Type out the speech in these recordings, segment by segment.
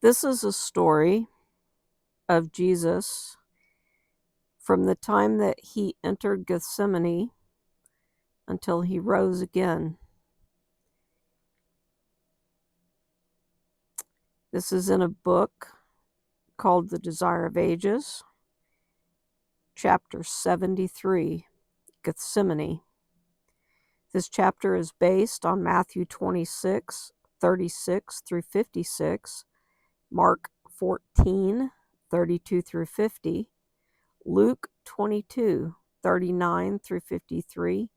This is a story of Jesus from the time that he entered Gethsemane until he rose again. This is in a book called The Desire of Ages, chapter 73, Gethsemane. This chapter is based on Matthew 26, 36 through 56, Mark 14, 32 through 50, Luke 22, 39 through 53,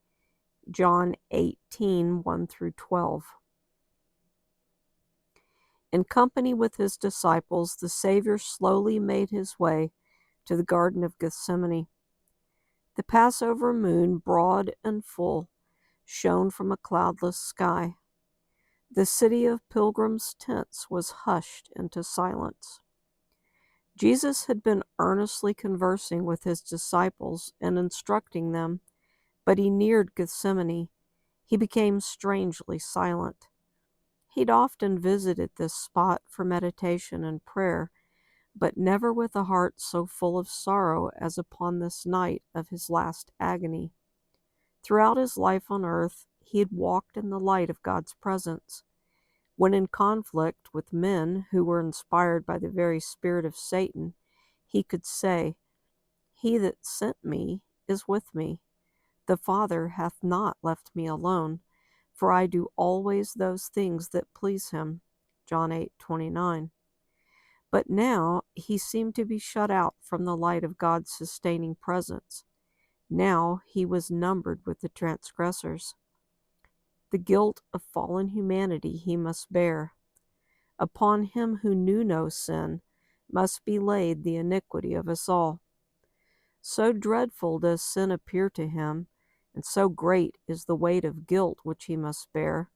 John 18, 1 through 12. In company with his disciples, the Savior slowly made his way to the Garden of Gethsemane. The Passover moon, broad and full, shone from a cloudless sky. The city of pilgrims' tents was hushed into silence. Jesus had been earnestly conversing with his disciples and instructing them, but he neared Gethsemane. He became strangely silent. He'd often visited this spot for meditation and prayer, but never with a heart so full of sorrow as upon this night of his last agony. Throughout his life on earth, he had walked in the light of God's presence. When in conflict with men who were inspired by the very spirit of Satan, he could say, "He that sent me is with me. The Father hath not left me alone, for I do always those things that please him." John 8:29. But now he seemed to be shut out from the light of God's sustaining presence. Now he was numbered with the transgressors. The guilt of fallen humanity he must bear. Upon him who knew no sin must be laid the iniquity of us all. So dreadful does sin appear to him, and so great is the weight of guilt which he must bear,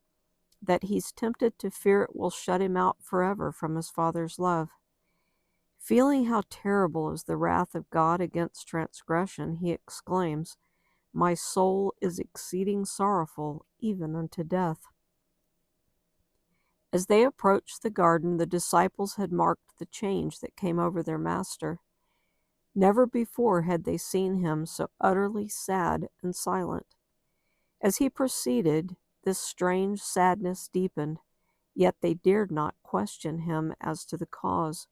that he's tempted to fear it will shut him out forever from his Father's love. Feeling how terrible is the wrath of God against transgression, he exclaims, "My soul is exceeding sorrowful, even unto death." As they approached the garden, the disciples had marked the change that came over their master. Never before had they seen him so utterly sad and silent. As he proceeded, this strange sadness deepened, yet they dared not question him as to the cause.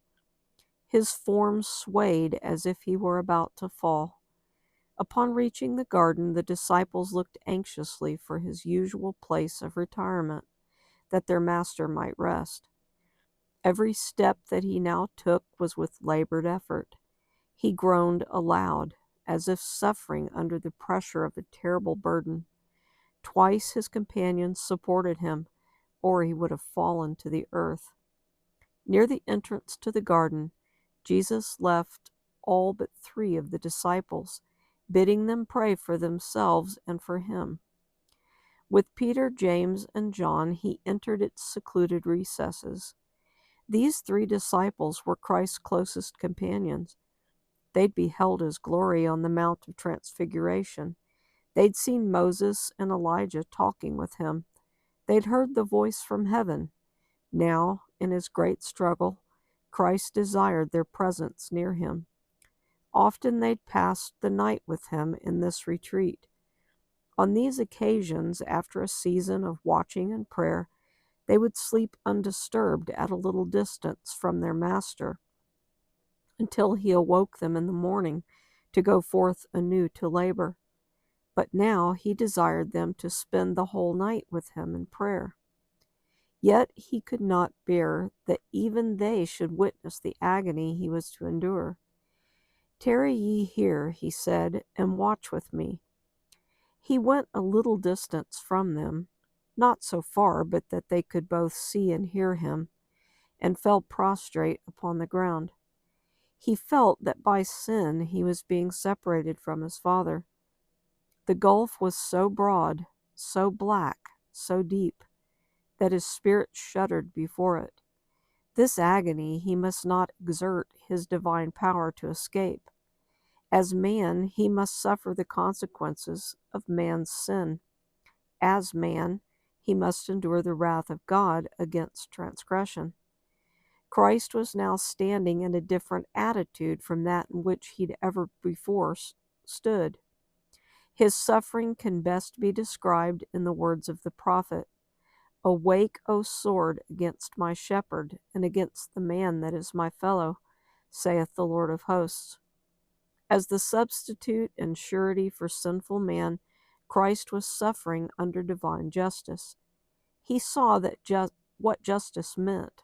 His form swayed as if he were about to fall. Upon reaching the garden, the disciples looked anxiously for his usual place of retirement, that their master might rest. Every step that he now took was with labored effort. He groaned aloud, as if suffering under the pressure of a terrible burden. Twice his companions supported him, or he would have fallen to the earth. Near the entrance to the garden, Jesus left all but 3 of the disciples, bidding them pray for themselves and for him. With Peter, James, and John, he entered its secluded recesses. These 3 disciples were Christ's closest companions. They'd beheld his glory on the Mount of Transfiguration. They'd seen Moses and Elijah talking with him. They'd heard the voice from heaven. Now, in his great struggle, Christ desired their presence near him. Often they'd passed the night with him in this retreat. On these occasions, after a season of watching and prayer, they would sleep undisturbed at a little distance from their master, until he awoke them in the morning to go forth anew to labor. But now he desired them to spend the whole night with him in prayer. Yet he could not bear that even they should witness the agony he was to endure. "Tarry ye here," he said, "and watch with me." He went a little distance from them, not so far but that they could both see and hear him, and fell prostrate upon the ground. He felt that by sin he was being separated from his Father. The gulf was so broad, so black, so deep, that his spirit shuddered before it. This agony he must not exert his divine power to escape. As man, he must suffer the consequences of man's sin. As man, he must endure the wrath of God against transgression. Christ was now standing in a different attitude from that in which he'd ever before stood. His suffering can best be described in the words of the prophet, "Awake, O sword, against my shepherd, and against the man that is my fellow, saith the Lord of hosts." As the substitute and surety for sinful man, Christ was suffering under divine justice. He saw that what justice meant.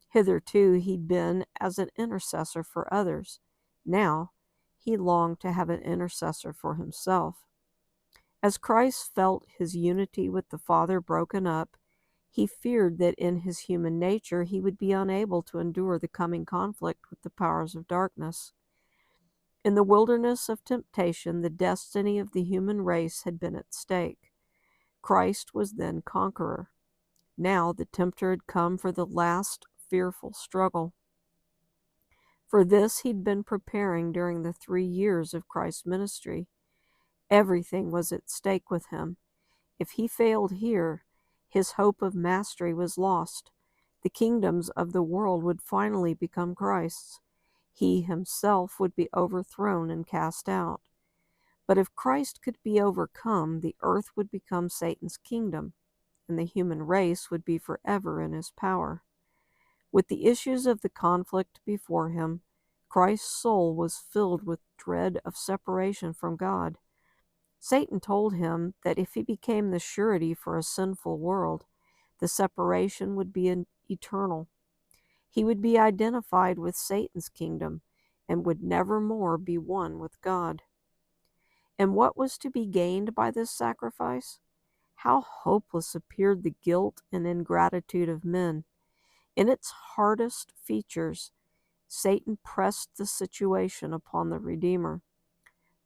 Hitherto he'd been as an intercessor for others. Now he longed to have an intercessor for himself. As Christ felt his unity with the Father broken up, he feared that in his human nature he would be unable to endure the coming conflict with the powers of darkness. In the wilderness of temptation, the destiny of the human race had been at stake. Christ was then conqueror. Now the tempter had come for the last fearful struggle. For this he'd been preparing during the 3 years of Christ's ministry. Everything was at stake with him. If he failed here, his hope of mastery was lost. The kingdoms of the world would finally become Christ's. He himself would be overthrown and cast out. But if Christ could be overcome, the earth would become Satan's kingdom, and the human race would be forever in his power. With the issues of the conflict before him, Christ's soul was filled with dread of separation from God. Satan told him that if he became the surety for a sinful world, the separation would be eternal. He would be identified with Satan's kingdom and would never more be one with God. And what was to be gained by this sacrifice? How hopeless appeared the guilt and ingratitude of men. In its hardest features, Satan pressed the situation upon the Redeemer.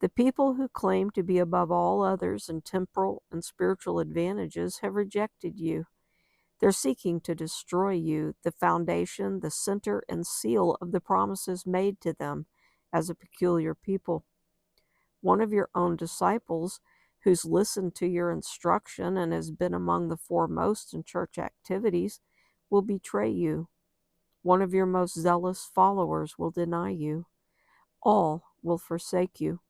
The people who claim to be above all others in temporal and spiritual advantages have rejected you. They're seeking to destroy you, the foundation, the center, and seal of the promises made to them as a peculiar people. One of your own disciples, who's listened to your instruction and has been among the foremost in church activities, will betray you. One of your most zealous followers will deny you. All will forsake you.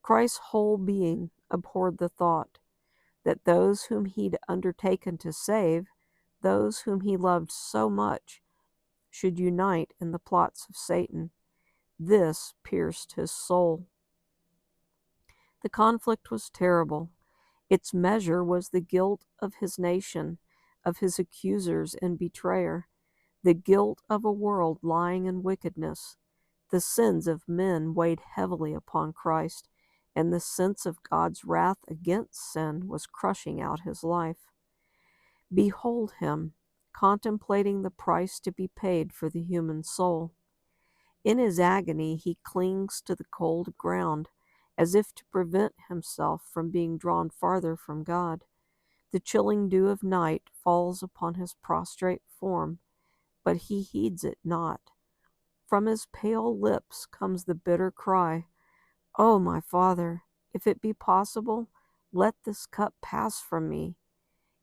Christ's whole being abhorred the thought that those whom he'd undertaken to save, those whom he loved so much, should unite in the plots of Satan. This pierced his soul. The conflict was terrible. Its measure was the guilt of his nation, of his accusers and betrayer, the guilt of a world lying in wickedness. The sins of men weighed heavily upon Christ, and the sense of God's wrath against sin was crushing out his life. Behold him, contemplating the price to be paid for the human soul. In his agony, he clings to the cold ground, as if to prevent himself from being drawn farther from God. The chilling dew of night falls upon his prostrate form, but he heeds it not. From his pale lips comes the bitter cry, "Oh, my Father, if it be possible, let this cup pass from me."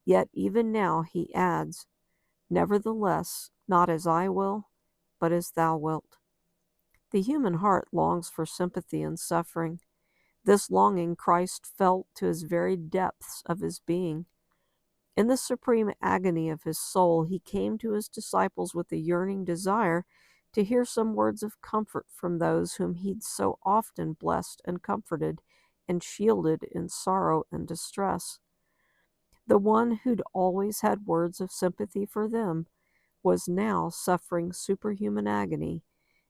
Yet even now he adds, "Nevertheless, not as I will, but as thou wilt." The human heart longs for sympathy in suffering. This longing Christ felt to his very depths of his being. In the supreme agony of his soul, he came to his disciples with a yearning desire to hear some words of comfort from those whom he'd so often blessed and comforted and shielded in sorrow and distress. The one who'd always had words of sympathy for them was now suffering superhuman agony,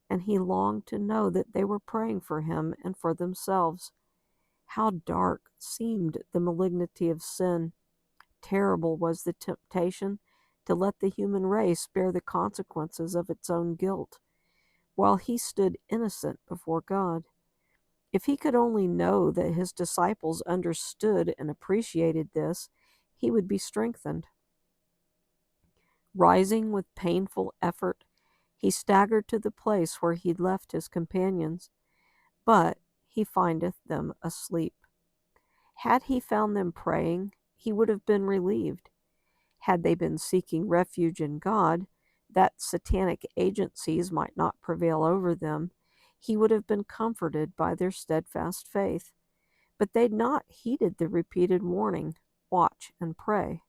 and he longed to know that they were praying for him and for themselves. How dark seemed the malignity of sin! Terrible was the temptation to let the human race bear the consequences of its own guilt, while he stood innocent before God. If he could only know that his disciples understood and appreciated this, he would be strengthened. Rising with painful effort, he staggered to the place where he'd left his companions, but he findeth them asleep. Had he found them praying, he would have been relieved. Had they been seeking refuge in God, that satanic agencies might not prevail over them, he would have been comforted by their steadfast faith. But they'd not heeded the repeated warning, watch and pray.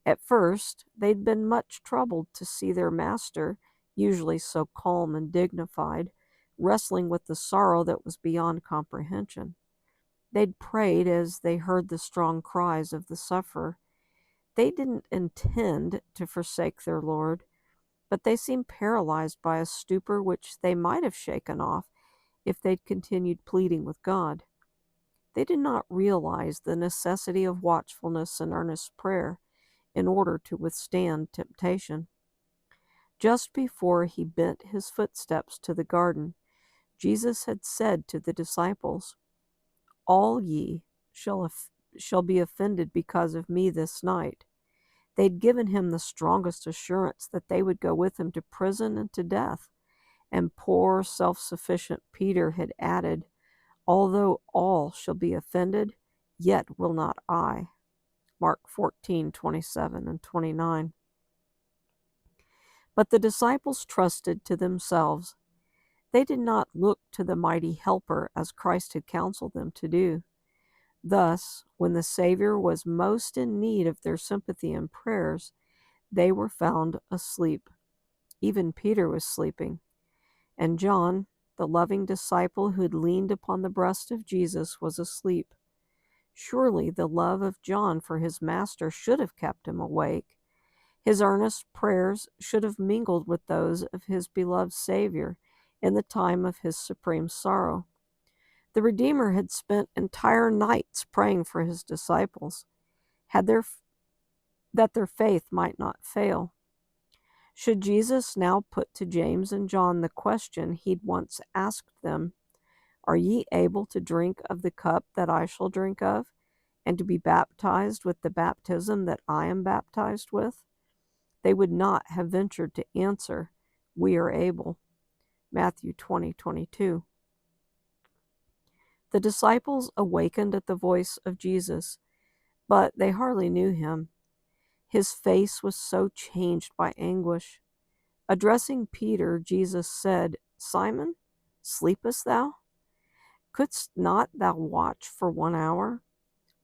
At first, they'd been much troubled to see their master, usually so calm and dignified, wrestling with the sorrow that was beyond comprehension. They'd prayed as they heard the strong cries of the sufferer. They didn't intend to forsake their Lord, but they seemed paralyzed by a stupor which they might have shaken off if they'd continued pleading with God. They did not realize the necessity of watchfulness and earnest prayer in order to withstand temptation. Just before he bent his footsteps to the garden, Jesus had said to the disciples, "All ye shall be offended because of me this night." They'd given him the strongest assurance that they would go with him to prison and to death, and poor self-sufficient Peter had added, "Although all shall be offended, yet will not I." Mark 14:27 and 29. But the disciples trusted to themselves. They did not look to the mighty helper as Christ had counseled them to do. Thus, when the Savior was most in need of their sympathy and prayers, they were found asleep. Even Peter was sleeping. And John, the loving disciple who had leaned upon the breast of Jesus, was asleep. Surely the love of John for his master should have kept him awake. His earnest prayers should have mingled with those of his beloved Savior in the time of his supreme sorrow. The Redeemer had spent entire nights praying for his disciples, that their faith might not fail. Should Jesus now put to James and John the question he'd once asked them, "Are ye able to drink of the cup that I shall drink of, and to be baptized with the baptism that I am baptized with?" They would not have ventured to answer, "We are able." Matthew 20:22. The disciples awakened at the voice of Jesus, but they hardly knew him. His face was so changed by anguish. Addressing Peter, Jesus said, "Simon, sleepest thou? Couldst not thou watch for 1 hour?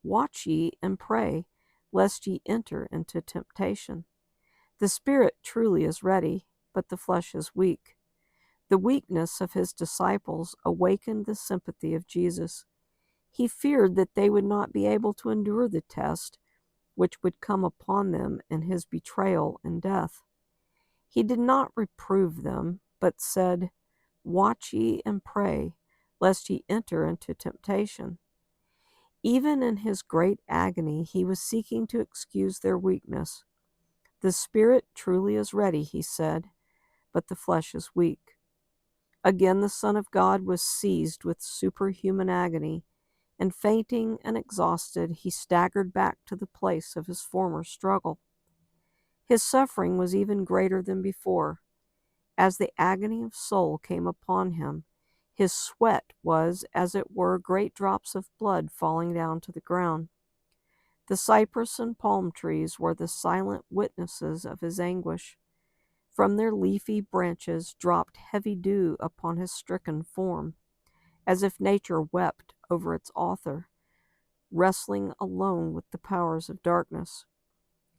Watch ye and pray, lest ye enter into temptation. The spirit truly is ready, but the flesh is weak." The weakness of his disciples awakened the sympathy of Jesus. He feared that they would not be able to endure the test which would come upon them in his betrayal and death. He did not reprove them, but said, "Watch ye and pray, lest ye enter into temptation." Even in his great agony, he was seeking to excuse their weakness. "The spirit truly is ready," he said, "but the flesh is weak." Again the Son of God was seized with superhuman agony, and fainting and exhausted, he staggered back to the place of his former struggle. His suffering was even greater than before. As the agony of soul came upon him, his sweat was, as it were, great drops of blood falling down to the ground. The cypress and palm trees were the silent witnesses of his anguish. From their leafy branches dropped heavy dew upon his stricken form, as if nature wept over its author, wrestling alone with the powers of darkness.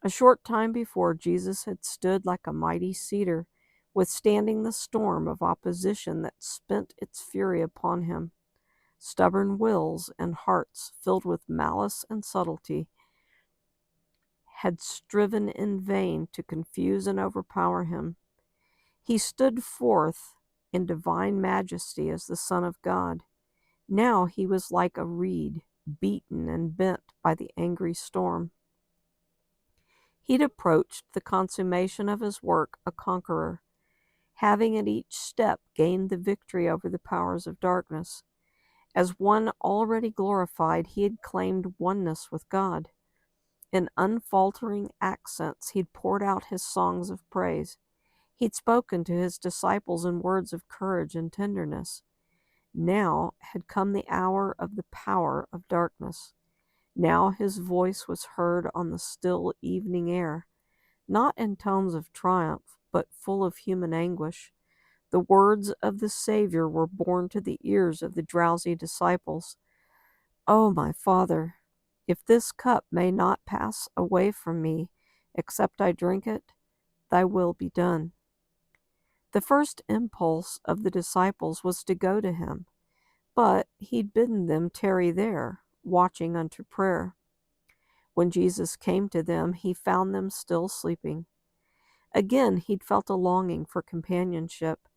A short time before, Jesus had stood like a mighty cedar, withstanding the storm of opposition that spent its fury upon him. Stubborn wills and hearts filled with malice and subtlety had striven in vain to confuse and overpower him. He stood forth in divine majesty as the Son of God. Now he was like a reed, beaten and bent by the angry storm. He'd approached the consummation of his work a conqueror, having at each step gained the victory over the powers of darkness. As one already glorified, he had claimed oneness with God. In unfaltering accents, he'd poured out his songs of praise. He'd spoken to his disciples in words of courage and tenderness. Now had come the hour of the power of darkness. Now his voice was heard on the still evening air, not in tones of triumph, but full of human anguish. The words of the Savior were borne to the ears of the drowsy disciples. "O my Father, if this cup may not pass away from me, except I drink it, thy will be done." The first impulse of the disciples was to go to him, but he'd bidden them tarry there, watching unto prayer. When Jesus came to them, he found them still sleeping. Again he'd felt a longing for companionship,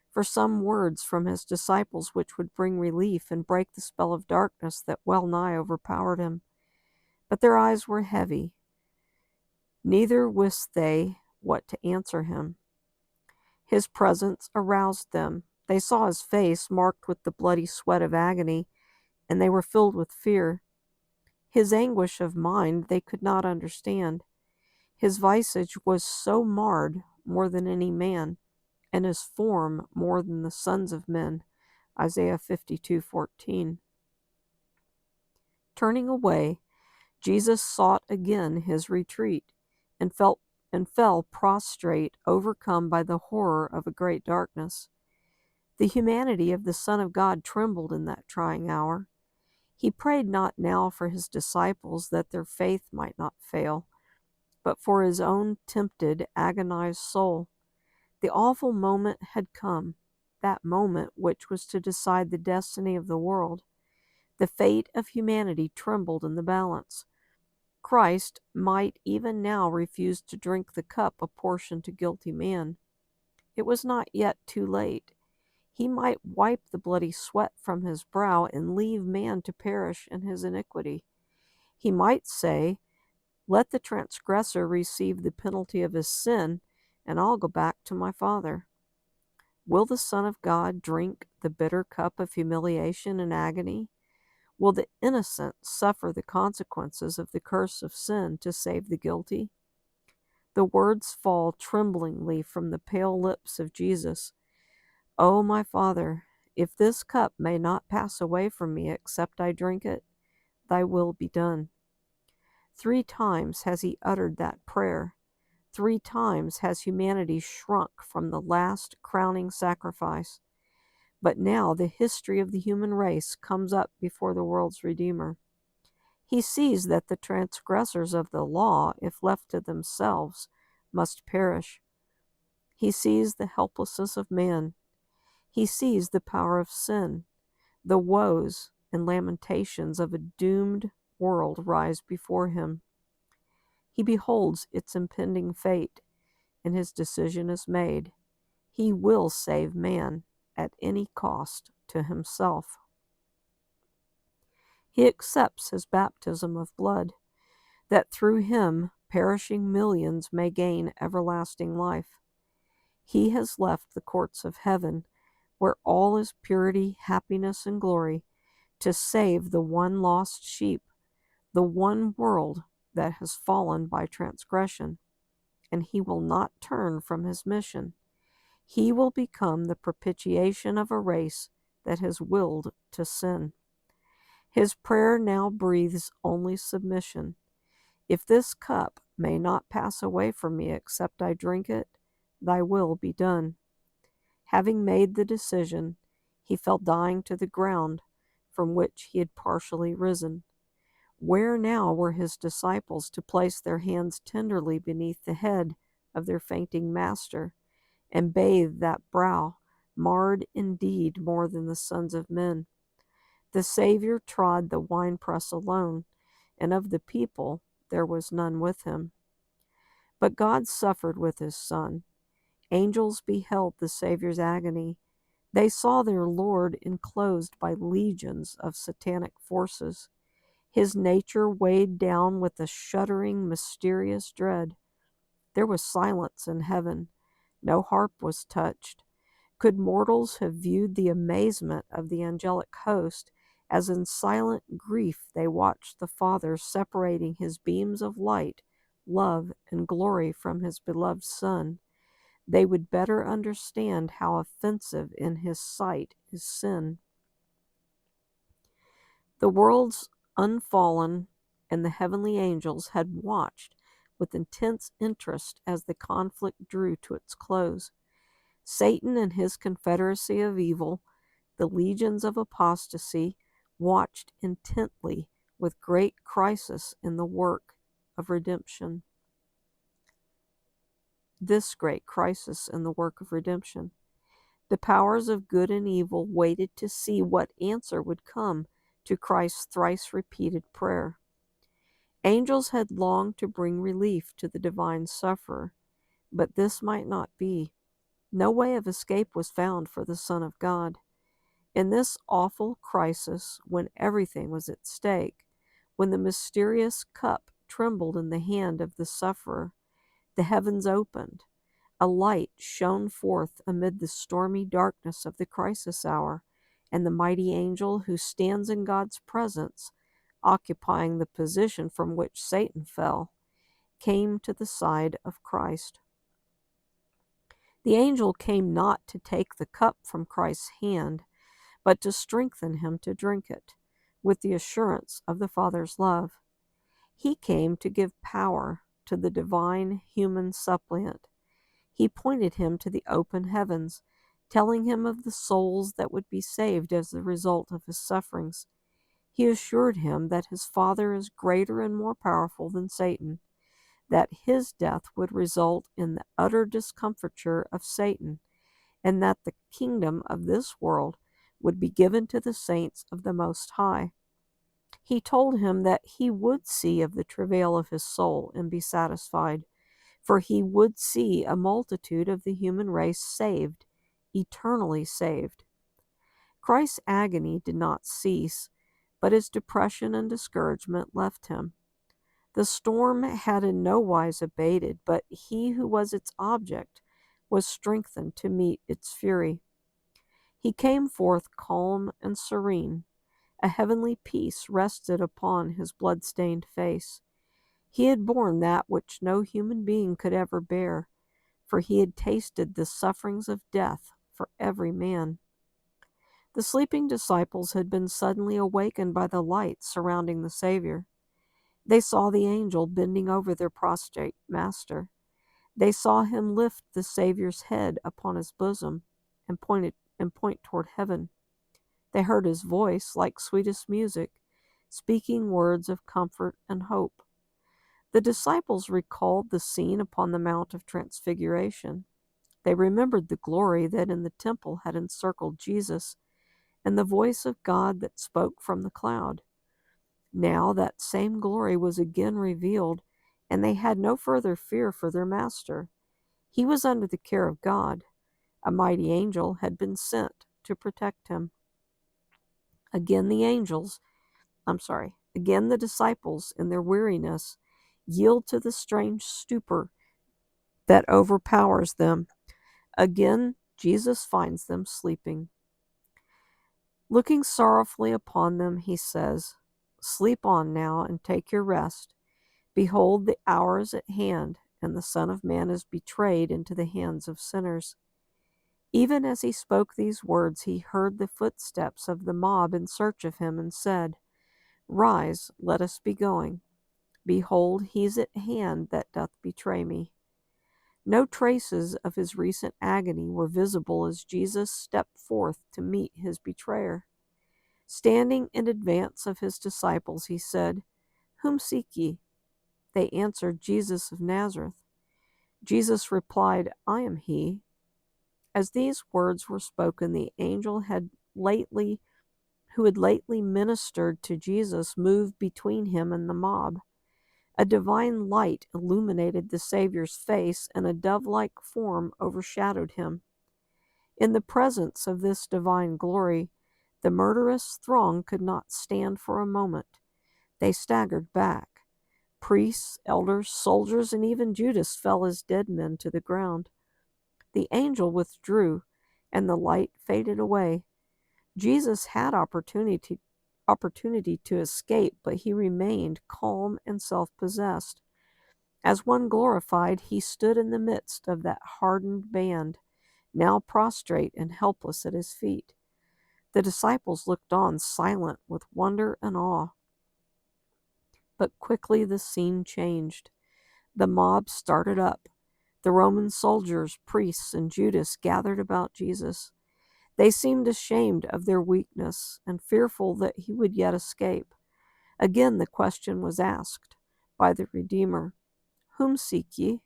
for some words from his disciples which would bring relief and break the spell of darkness that well nigh overpowered him. But their eyes were heavy, neither wist they what to answer him. His presence aroused them. They saw his face marked with the bloody sweat of agony, and they were filled with fear. His anguish of mind they could not understand. His visage was so marred more than any man, and his form more than the sons of men. Isaiah 52:14. Turning away, Jesus sought again his retreat, and fell prostrate, overcome by the horror of a great darkness. The humanity of the Son of God trembled in that trying hour. He prayed not now for his disciples that their faith might not fail, but for his own tempted, agonized soul. The awful moment had come, that moment which was to decide the destiny of the world. The fate of humanity trembled in the balance. Christ might even now refuse to drink the cup apportioned to guilty man. It was not yet too late. He might wipe the bloody sweat from his brow and leave man to perish in his iniquity. He might say, "Let the transgressor receive the penalty of his sin, and I'll go back to my Father." Will the Son of God drink the bitter cup of humiliation and agony? Will the innocent suffer the consequences of the curse of sin to save the guilty? The words fall tremblingly from the pale lips of Jesus. "O my Father, if this cup may not pass away from me except I drink it, thy will be done." 3 times has he uttered that prayer. 3 times has humanity shrunk from the last crowning sacrifice. But now the history of the human race comes up before the world's Redeemer. He sees that the transgressors of the law, if left to themselves, must perish. He sees the helplessness of man. He sees the power of sin. The woes and lamentations of a doomed world rise before him. He beholds its impending fate, and his decision is made. He will save man at any cost to himself. He accepts his baptism of blood, that through him perishing millions may gain everlasting life. He has left the courts of heaven, where all is purity, happiness, and glory, to save the one lost sheep, the one world that has fallen by transgression. And he will not turn from his mission. He will become the propitiation of a race that has willed to sin. His prayer now breathes only submission. "If this cup may not pass away from me except I drink it, thy will be done." Having made the decision, he fell dying to the ground, from which he had partially risen. Where now were his disciples to place their hands tenderly beneath the head of their fainting master, and bathe that brow, marred indeed more than the sons of men? The Savior trod the winepress alone, and of the people there was none with him. But God suffered with his Son. Angels beheld the Savior's agony. They saw their Lord enclosed by legions of satanic forces, his nature weighed down with a shuddering, mysterious dread. There was silence in heaven. No harp was touched. Could mortals have viewed the amazement of the angelic host, as in silent grief they watched the Father separating his beams of light, love, and glory from his beloved Son, they would better understand how offensive in his sight is sin. The world's unfallen and the heavenly angels had watched with intense interest as the conflict drew to its close. Satan and his confederacy of evil, the legions of apostasy, watched intently with great crisis in the work of redemption. This great crisis in the work of redemption. The powers of good and evil waited to see what answer would come to Christ's thrice repeated prayer. Angels had longed to bring relief to the divine sufferer, but this might not be. No way of escape was found for the Son of God. In this awful crisis, when everything was at stake, when the mysterious cup trembled in the hand of the sufferer, the heavens opened. A light shone forth amid the stormy darkness of the crisis hour, and the mighty angel who stands in God's presence, occupying the position from which Satan fell, came to the side of Christ. The angel came not to take the cup from Christ's hand, but to strengthen him to drink it, with the assurance of the Father's love. He came to give power to the divine human suppliant. He pointed him to the open heavens, telling him of the souls that would be saved as the result of his sufferings. He assured him that his Father is greater and more powerful than Satan, that his death would result in the utter discomfiture of Satan, and that the kingdom of this world would be given to the saints of the Most High. He told him that he would see of the travail of his soul and be satisfied, for he would see a multitude of the human race saved, eternally saved. Christ's agony did not cease, but his depression and discouragement left him. The storm had in no wise abated, but he who was its object was strengthened to meet its fury. He came forth calm and serene. A heavenly peace rested upon his blood-stained face. He had borne that which no human being could ever bear, for he had tasted the sufferings of death for every man. The sleeping disciples had been suddenly awakened by the light surrounding the Savior. They saw the angel bending over their prostrate master. They saw him lift the Savior's head upon his bosom and point toward heaven. They heard his voice like sweetest music, speaking words of comfort and hope. The disciples recalled the scene upon the Mount of Transfiguration. They remembered the glory that in the temple had encircled Jesus, and the voice of God that spoke from the cloud. Now that same glory was again revealed, and they had no further fear for their master. He was under the care of God. A mighty angel had been sent to protect him. Again the disciples, in their weariness, yield to the strange stupor that overpowers them. Again, Jesus finds them sleeping. Looking sorrowfully upon them, he says, "Sleep on now and take your rest. Behold, the hour is at hand, and the Son of Man is betrayed into the hands of sinners." Even as he spoke these words, he heard the footsteps of the mob in search of him, and said, "Rise, let us be going. Behold, he is at hand that doth betray me." No traces of his recent agony were visible as Jesus stepped forth to meet his betrayer. Standing in advance of his disciples, he said, "Whom seek ye?" They answered, "Jesus of Nazareth." Jesus replied, "I am he." As these words were spoken, the angel who had lately ministered to Jesus moved between him and the mob. A divine light illuminated the Savior's face, and a dove-like form overshadowed him. In the presence of this divine glory, the murderous throng could not stand for a moment. They staggered back. Priests, elders, soldiers, and even Judas fell as dead men to the ground. The angel withdrew, and the light faded away. Jesus had opportunity to escape, but he remained calm and self-possessed. As one glorified, he stood in the midst of that hardened band, now prostrate and helpless at his feet. The disciples looked on, silent with wonder and awe. But quickly the scene changed. The mob started up. The Roman soldiers, priests, and Judas gathered about Jesus. They seemed ashamed of their weakness and fearful that he would yet escape. Again the question was asked by the Redeemer, "Whom seek ye?"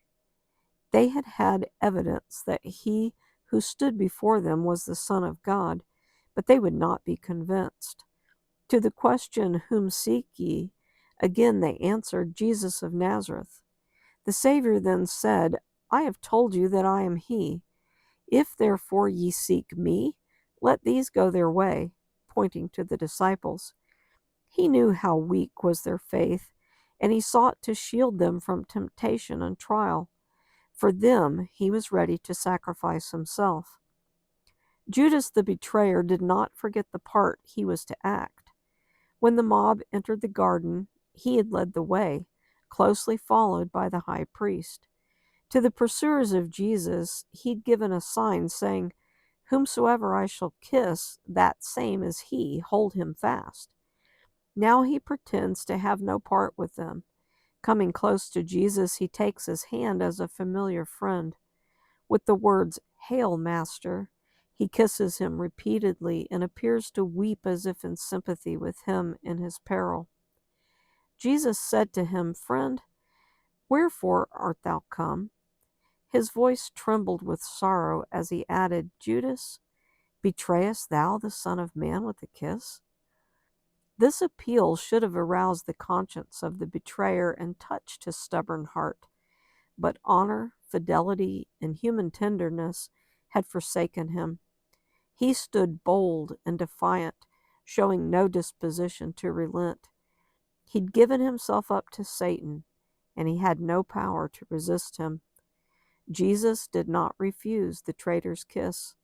They had had evidence that he who stood before them was the Son of God, but they would not be convinced. To the question, "Whom seek ye?" again they answered, "Jesus of Nazareth." The Savior then said, "I have told you that I am he. If therefore ye seek me, let these go their way," pointing to the disciples. He knew how weak was their faith, and he sought to shield them from temptation and trial. For them, he was ready to sacrifice himself. Judas the betrayer did not forget the part he was to act. When the mob entered the garden, he had led the way, closely followed by the high priest. To the pursuers of Jesus, he'd given a sign saying, "Whomsoever I shall kiss, that same is he, hold him fast." Now he pretends to have no part with them. Coming close to Jesus, he takes his hand as a familiar friend. With the words, "Hail, Master," he kisses him repeatedly and appears to weep as if in sympathy with him in his peril. Jesus said to him, "Friend, wherefore art thou come?" His voice trembled with sorrow as he added, "Judas, betrayest thou the Son of Man with a kiss?" This appeal should have aroused the conscience of the betrayer and touched his stubborn heart. But honor, fidelity, and human tenderness had forsaken him. He stood bold and defiant, showing no disposition to relent. He'd given himself up to Satan, and he had no power to resist him. Jesus did not refuse the traitor's kiss.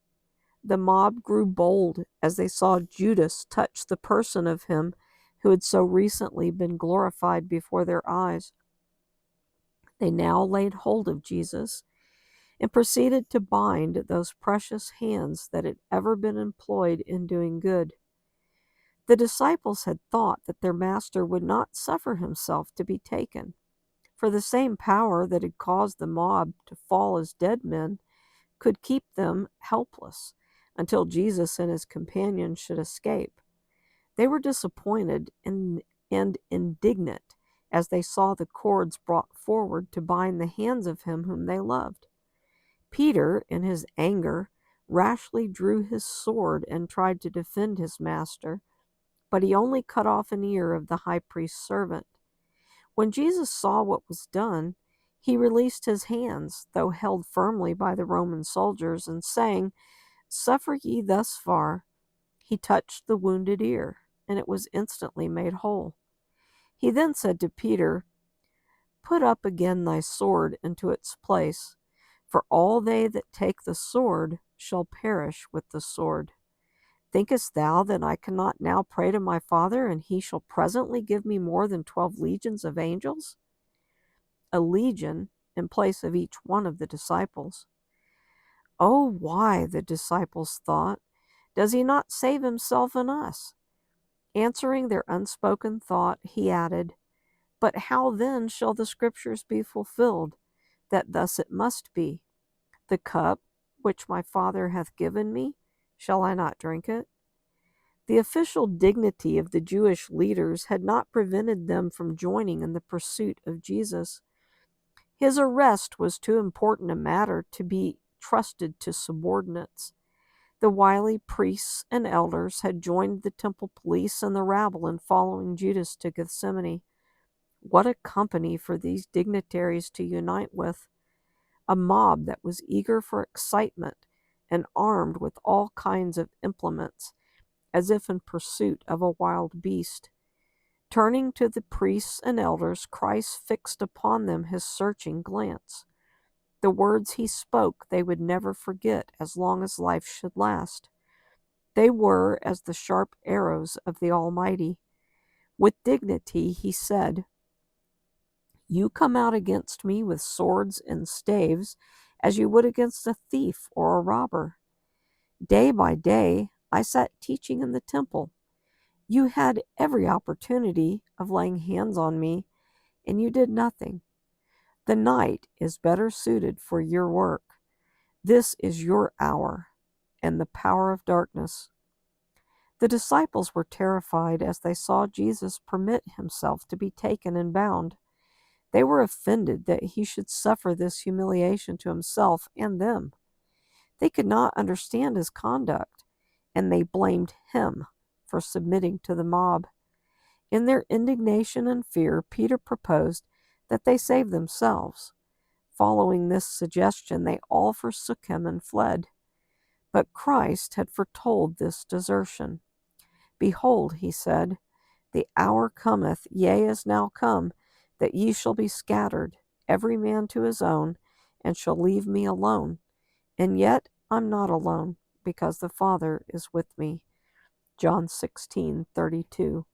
The mob grew bold as they saw Judas touch the person of him who had so recently been glorified before their eyes. They now laid hold of Jesus and proceeded to bind those precious hands that had ever been employed in doing good. The disciples had thought that their master would not suffer himself to be taken, for the same power that had caused the mob to fall as dead men could keep them helpless until Jesus and his companions should escape. They were disappointed and indignant as they saw the cords brought forward to bind the hands of him whom they loved. Peter, in his anger, rashly drew his sword and tried to defend his master, but he only cut off an ear of the high priest's servant. When Jesus saw what was done, he released his hands, though held firmly by the Roman soldiers, and saying, "Suffer ye thus far," he touched the wounded ear, and it was instantly made whole. He then said to Peter, "Put up again thy sword into its place, for all they that take the sword shall perish with the sword. Thinkest thou that I cannot now pray to my Father, and he shall presently give me more than 12 legions of angels?" A legion in place of each one of the disciples. Oh, why, the disciples thought, does he not save himself and us? Answering their unspoken thought, he added, "But how then shall the scriptures be fulfilled, that thus it must be? The cup which my Father hath given me, shall I not drink it?" The official dignity of the Jewish leaders had not prevented them from joining in the pursuit of Jesus. His arrest was too important a matter to be trusted to subordinates. The wily priests and elders had joined the temple police and the rabble in following Judas to Gethsemane. What a company for these dignitaries to unite with! A mob that was eager for excitement and armed with all kinds of implements, as if in pursuit of a wild beast. Turning to the priests and elders, Christ fixed upon them his searching glance. The words he spoke they would never forget as long as life should last. They were as the sharp arrows of the Almighty. With dignity he said, "You come out against me with swords and staves as you would against a thief or a robber. Day by day I sat teaching in the temple. You had every opportunity of laying hands on me, and you did nothing. The night is better suited for your work. This is your hour and the power of darkness. The disciples were terrified as they saw Jesus permit himself to be taken and bound. They were offended that he should suffer this humiliation to himself and them. They could not understand his conduct, and they blamed him for submitting to the mob. In their indignation and fear, Peter proposed that they save themselves. Following this suggestion, they all forsook him and fled. But Christ had foretold this desertion. Behold, he said, the hour cometh, yea, is now come, that ye shall be scattered, every man to his own, and shall leave me alone. And yet I'm not alone, because the Father is with me. John 16:32.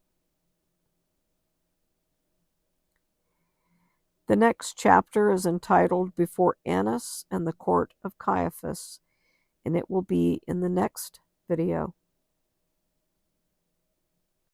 The next chapter is entitled Before Annas and the Court of Caiaphas, and it will be in the next video.